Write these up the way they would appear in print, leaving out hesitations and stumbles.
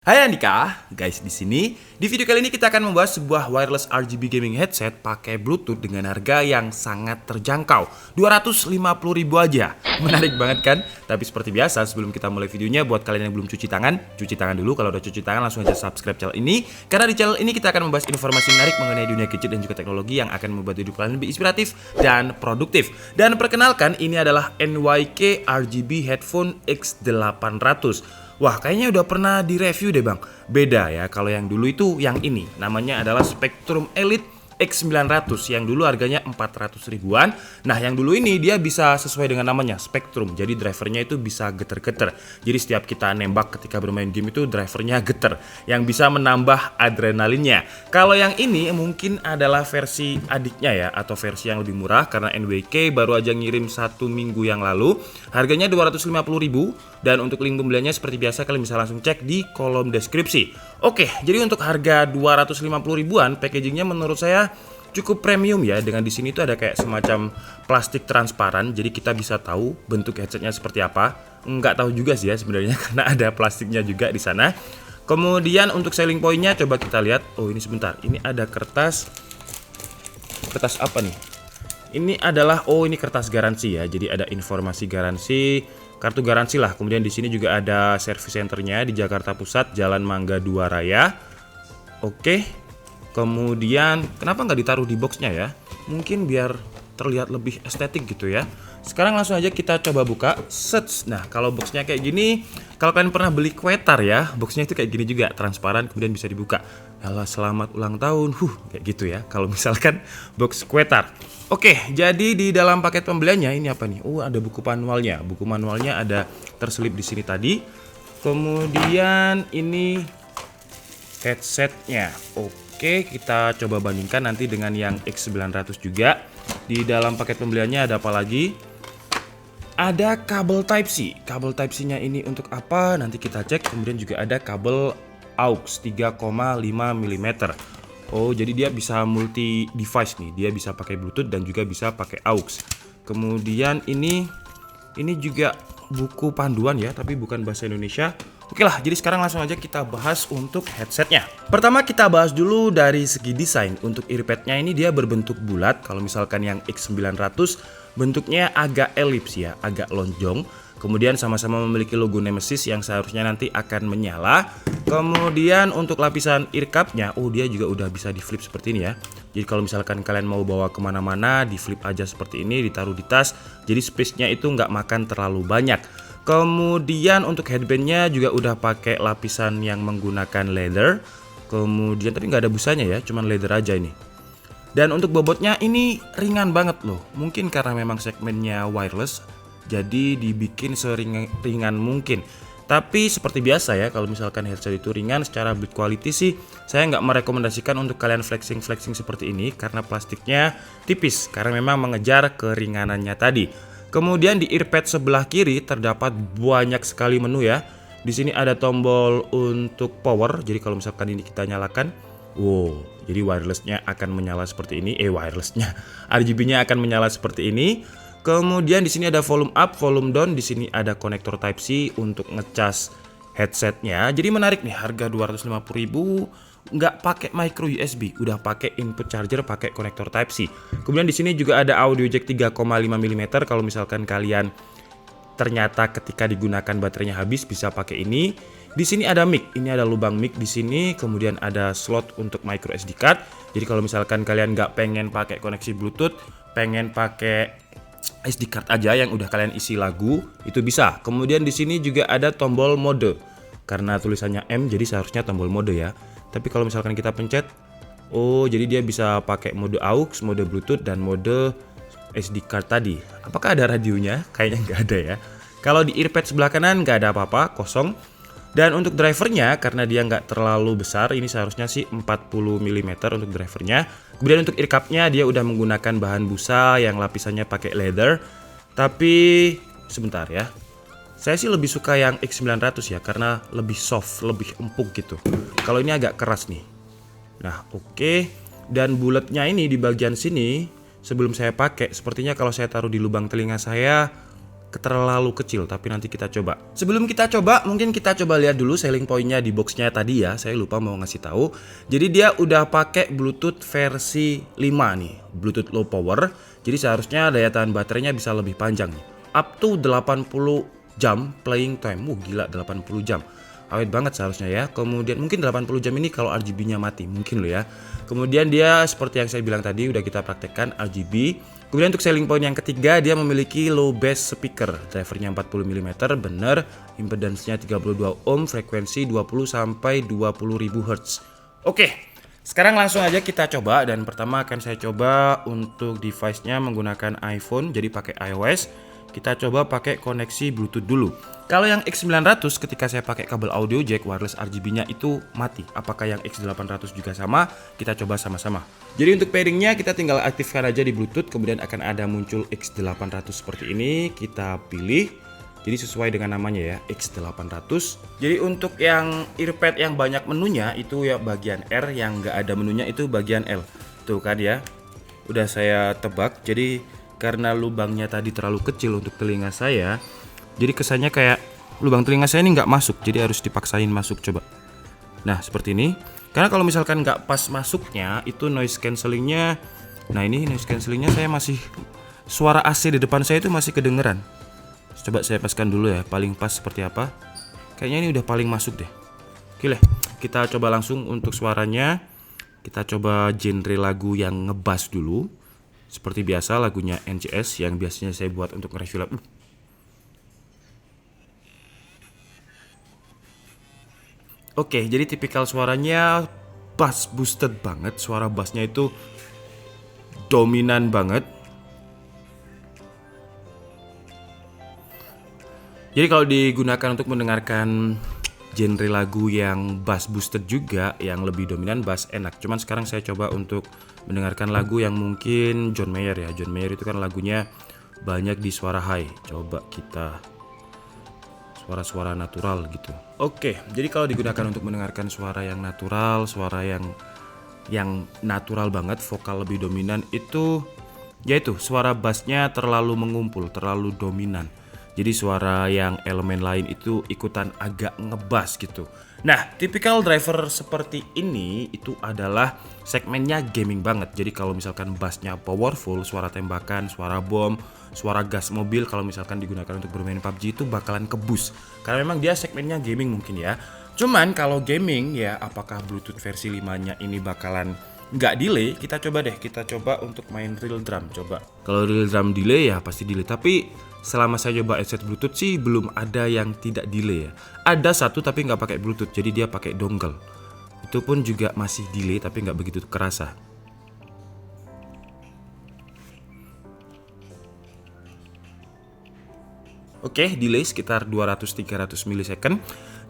Hai Andika, guys di sini. Di video kali ini kita akan membahas sebuah wireless RGB gaming headset pakai Bluetooth dengan harga yang sangat terjangkau, 250.000 aja. Menarik banget kan? Tapi seperti biasa sebelum kita mulai videonya, buat kalian yang belum cuci tangan dulu. Kalau udah cuci tangan langsung aja subscribe channel ini. Karena di channel ini kita akan membahas informasi menarik mengenai dunia gadget dan juga teknologi yang akan membuat hidup kalian lebih inspiratif dan produktif. Dan perkenalkan, ini adalah NYK RGB Headphone X800. Wah, kayaknya udah pernah direview deh bang. Beda ya, kalau yang dulu itu yang ini. Namanya adalah Spectrum Elite X900 yang dulu harganya 400 ribuan. Nah yang dulu ini dia bisa sesuai dengan namanya Spectrum. Jadi drivernya itu bisa geter-geter. Jadi setiap kita nembak ketika bermain game itu drivernya geter, yang bisa menambah adrenalinnya. Kalau yang ini mungkin adalah versi adiknya ya, atau versi yang lebih murah. Karena NWK baru aja ngirim 1 minggu yang lalu. Harganya 250 ribu. Dan untuk link pembeliannya seperti biasa kalian bisa langsung cek di kolom deskripsi. Oke, jadi untuk harga 250 ribuan, packagingnya menurut saya cukup premium ya. Dengan di sini tuh ada kayak semacam plastik transparan, jadi kita bisa tahu bentuk headsetnya seperti apa. Nggak tahu juga sih ya sebenarnya karena ada plastiknya juga di sana. Kemudian untuk selling pointnya coba kita lihat. Oh ini sebentar, ini ada kertas apa nih? Ini adalah ini kertas garansi ya. Jadi ada informasi garansi, kartu garansi lah. Kemudian di sini juga ada service centernya di Jakarta Pusat, Jalan Mangga 2 Raya. Oke. Kemudian kenapa nggak ditaruh di boxnya ya? Mungkin biar terlihat lebih estetik gitu ya. Sekarang langsung aja kita coba buka. Sets. Nah kalau boxnya kayak gini, kalau kalian pernah beli Quasar ya, boxnya itu kayak gini juga, transparan, kemudian bisa dibuka. Halo selamat ulang tahun, kayak gitu ya. Kalau misalkan box Quasar. Oke, jadi di dalam paket pembeliannya ini apa nih? Ada buku manualnya. Buku manualnya ada terselip di sini tadi. Kemudian ini headsetnya. Oke, kita coba bandingkan nanti dengan yang X900 juga. Di dalam paket pembeliannya ada apa lagi? Ada kabel Type-C. Kabel Type-C-nya ini untuk apa? Nanti kita cek. Kemudian juga ada kabel AUX 3,5 mm. Oh, jadi dia bisa multi device nih. Dia bisa pakai Bluetooth dan juga bisa pakai AUX. Kemudian ini juga buku panduan ya, tapi bukan bahasa Indonesia. Oke lah, jadi sekarang langsung aja kita bahas untuk headsetnya. Pertama kita bahas dulu dari segi desain. Untuk earpadnya ini dia berbentuk bulat. Kalau misalkan yang X900 bentuknya agak elips ya, agak lonjong. Kemudian sama-sama memiliki logo Nemesis yang seharusnya nanti akan menyala. Kemudian untuk lapisan earcupnya, dia juga udah bisa di flip seperti ini ya. Jadi kalau misalkan kalian mau bawa kemana-mana, di flip aja seperti ini, ditaruh di tas. Jadi space-nya itu nggak makan terlalu banyak. Kemudian untuk headbandnya juga udah pakai lapisan yang menggunakan leather. Kemudian tapi nggak ada busanya ya, cuman leather aja ini. Dan untuk bobotnya ini ringan banget loh. Mungkin karena memang segmennya wireless, jadi dibikin seringan mungkin. Tapi seperti biasa ya, kalau misalkan headset itu ringan, secara build quality sih saya nggak merekomendasikan untuk kalian flexing seperti ini karena plastiknya tipis, karena memang mengejar keringanannya tadi. Kemudian di earpad sebelah kiri terdapat banyak sekali menu ya. Di sini ada tombol untuk power, jadi kalau misalkan ini kita nyalakan, jadi wirelessnya akan menyala seperti ini. RGB-nya akan menyala seperti ini. Kemudian di sini ada volume up, volume down. Di sini ada konektor Type-C untuk ngecas headsetnya. Jadi menarik nih, harga 250.000 nggak pakai micro USB, udah pakai input charger, pakai konektor Type-C. Kemudian di sini juga ada audio jack 3,5 mm. Kalau misalkan kalian ternyata ketika digunakan baterainya habis, bisa pakai ini. Di sini ada mic, ini ada lubang mic di sini. Kemudian ada slot untuk micro SD card. Jadi kalau misalkan kalian nggak pengen pakai koneksi Bluetooth, pengen pakai SD card aja yang udah kalian isi lagu, itu bisa. Kemudian di sini juga ada tombol mode. Karena tulisannya M jadi seharusnya tombol mode ya. Tapi kalau misalkan kita pencet, jadi dia bisa pakai mode AUX, mode Bluetooth dan mode SD card tadi. Apakah ada radionya? Kayaknya nggak ada ya. Kalau di earpad sebelah kanan nggak ada apa-apa, kosong. Dan untuk drivernya, karena dia nggak terlalu besar, ini seharusnya sih 40 mm untuk drivernya. Kemudian untuk earcupnya dia udah menggunakan bahan busa yang lapisannya pakai leather. Tapi sebentar ya, saya sih lebih suka yang X900 ya, karena lebih soft, lebih empuk gitu. Kalau ini agak keras nih. Nah oke. Dan bulatnya ini di bagian sini, sebelum saya pakai, sepertinya kalau saya taruh di lubang telinga saya, terlalu kecil, tapi nanti kita coba. Sebelum kita coba, mungkin kita coba lihat dulu selling pointnya di boxnya tadi ya. Saya lupa mau ngasih tahu. Jadi dia udah pakai Bluetooth versi 5 nih, Bluetooth low power. Jadi seharusnya daya tahan baterainya bisa lebih panjang nih, up to 80 jam playing time. Gila, 80 jam. Awet banget seharusnya ya. Kemudian mungkin 80 jam ini kalau RGB-nya mati, mungkin loh ya. Kemudian dia seperti yang saya bilang tadi, udah kita praktekkan RGB. Kemudian untuk selling point yang ketiga, dia memiliki low bass speaker. Drivernya 40 mm, bener. Impedance-nya 32 ohm, frekuensi 20 sampai 20.000 Hz. Oke, sekarang langsung aja kita coba. Dan pertama akan saya coba untuk device-nya menggunakan iPhone, jadi pakai iOS. Kita coba pakai koneksi Bluetooth dulu. Kalau yang X900 ketika saya pakai kabel audio jack wireless RGB-nya itu mati. Apakah yang X800 juga sama? Kita coba sama-sama. Jadi untuk pairingnya kita tinggal aktifkan aja di Bluetooth, kemudian akan ada muncul X800 seperti ini. Kita pilih. Jadi sesuai dengan namanya ya, X800. Jadi untuk yang earpad yang banyak menunya itu ya bagian R, yang nggak ada menunya itu bagian L. Tuh kan ya. Udah saya tebak. Jadi karena lubangnya tadi terlalu kecil untuk telinga saya, jadi kesannya kayak lubang telinga saya ini nggak masuk, jadi harus dipaksain masuk. Coba. Nah seperti ini. Karena kalau misalkan nggak pas masuknya, itu noise cancellingnya. Nah ini noise cancellingnya saya masih, suara AC di depan saya itu masih kedengeran. Coba saya paskan dulu ya, paling pas seperti apa. Kayaknya ini udah paling masuk deh. Oke lah, kita coba langsung untuk suaranya. Kita coba genre lagu yang ngebass dulu. Seperti biasa lagunya NCS yang biasanya saya buat untuk nge-review lagu. Oke, jadi tipikal suaranya bass boosted banget. Suara bassnya itu dominan banget. Jadi kalau digunakan untuk mendengarkan genre lagu yang bass boosted juga, yang lebih dominan bass, enak. Cuman sekarang saya coba untuk mendengarkan lagu yang mungkin John Mayer ya. John Mayer itu kan lagunya banyak di suara high. Coba kita suara-suara natural gitu. Oke, jadi kalau digunakan untuk mendengarkan suara yang natural, suara yang natural banget, vokal lebih dominan itu, yaitu suara bassnya terlalu mengumpul, terlalu dominan. Jadi suara yang elemen lain itu ikutan agak ngebass gitu. Nah, tipikal driver seperti ini itu adalah segmennya gaming banget. Jadi kalau misalkan bassnya powerful, suara tembakan, suara bom, suara gas mobil, kalau misalkan digunakan untuk bermain PUBG itu bakalan kebus. Karena memang dia segmennya gaming mungkin ya. Cuman kalau gaming ya, apakah Bluetooth versi 5-nya ini bakalan nggak delay? Kita coba deh, kita coba untuk main real drum. Coba. Kalau real drum delay ya pasti delay, tapi selama saya coba headset Bluetooth sih belum ada yang tidak delay ya. Ada satu tapi nggak pakai Bluetooth, jadi dia pakai dongle. Itu pun juga masih delay tapi nggak begitu kerasa. Oke, delay sekitar 200-300 milisecond.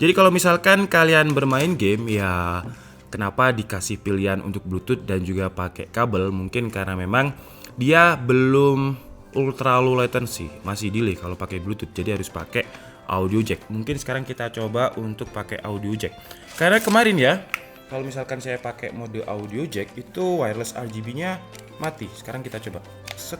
Jadi kalau misalkan kalian bermain game ya, kenapa dikasih pilihan untuk Bluetooth dan juga pakai kabel? Mungkin karena memang dia belum ultra low latency, masih delay kalau pakai Bluetooth, jadi harus pakai audio jack. Mungkin sekarang kita coba untuk pakai audio jack. Karena kemarin ya, kalau misalkan saya pakai mode audio jack itu wireless RGB-nya mati. Sekarang kita coba. Set.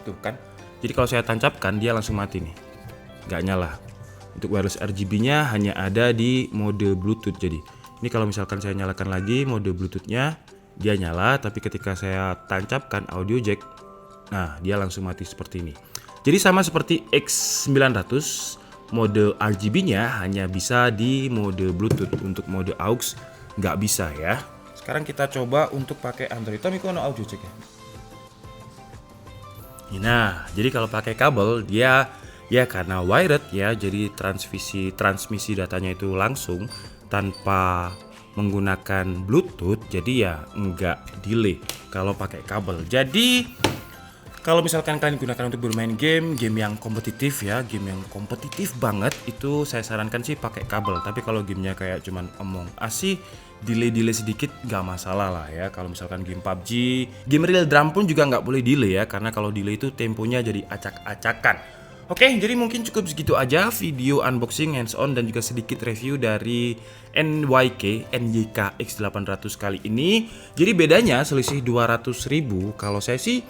Tuh kan. Jadi kalau saya tancapkan dia langsung mati nih. Nggak nyala. Untuk wireless RGB-nya hanya ada di mode Bluetooth. Jadi ini kalau misalkan saya nyalakan lagi mode Bluetooth-nya, dia nyala, tapi ketika saya tancapkan audio jack, nah dia langsung mati seperti ini. Jadi sama seperti X900, mode RGB-nya hanya bisa di mode Bluetooth. Untuk mode AUX nggak bisa ya. Sekarang kita coba untuk pakai Android. Tapi kok audio jack ya? Nah, jadi kalau pakai kabel dia ya karena wired ya, jadi transmisi datanya itu langsung tanpa menggunakan Bluetooth, jadi ya nggak delay kalau pakai kabel. Jadi kalau misalkan kalian gunakan untuk bermain game yang kompetitif ya, game yang kompetitif banget, itu saya sarankan sih pakai kabel. Tapi kalau gamenya kayak cuman Among Us sih, delay sedikit nggak masalah lah ya. Kalau misalkan game PUBG, game real drum pun juga nggak boleh delay ya, karena kalau delay itu temponya jadi acak-acakan. Oke, jadi mungkin cukup segitu aja video unboxing, hands-on, dan juga sedikit review dari NYK X800 kali ini. Jadi bedanya selisih 200.000. Kalau saya sih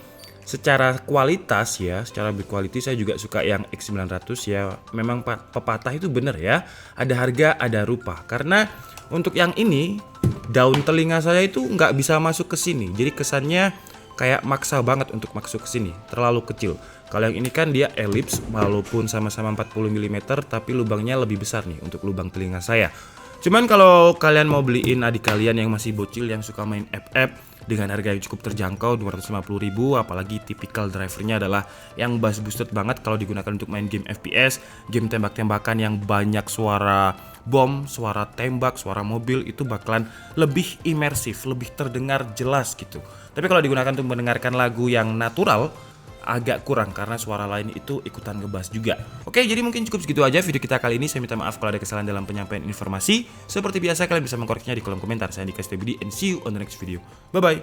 secara kualitas ya, secara build quality saya juga suka yang X900 ya. Memang pepatah itu bener ya, ada harga ada rupa. Karena untuk yang ini daun telinga saya itu nggak bisa masuk ke sini, jadi kesannya kayak maksa banget untuk masuk ke sini, terlalu kecil. Kalau yang ini kan dia ellipse, walaupun sama-sama 40 mm tapi lubangnya lebih besar nih untuk lubang telinga saya. Cuman kalau kalian mau beliin adik kalian yang masih bocil yang suka main FF dengan harga yang cukup terjangkau 250.000, apalagi tipikal drivernya adalah yang bass boosted banget kalau digunakan untuk main game FPS, game tembak-tembakan yang banyak suara bom, suara tembak, suara mobil, itu bakalan lebih imersif, lebih terdengar jelas gitu. Tapi kalau digunakan untuk mendengarkan lagu yang natural, agak kurang karena suara lain itu ikutan ngebas juga. Oke, jadi mungkin cukup segitu aja video kita kali ini. Saya minta maaf kalau ada kesalahan dalam penyampaian informasi. Seperti biasa kalian bisa mengkoreksinya di kolom komentar. Saya Andika Setio Budi and see you on the next video. Bye bye.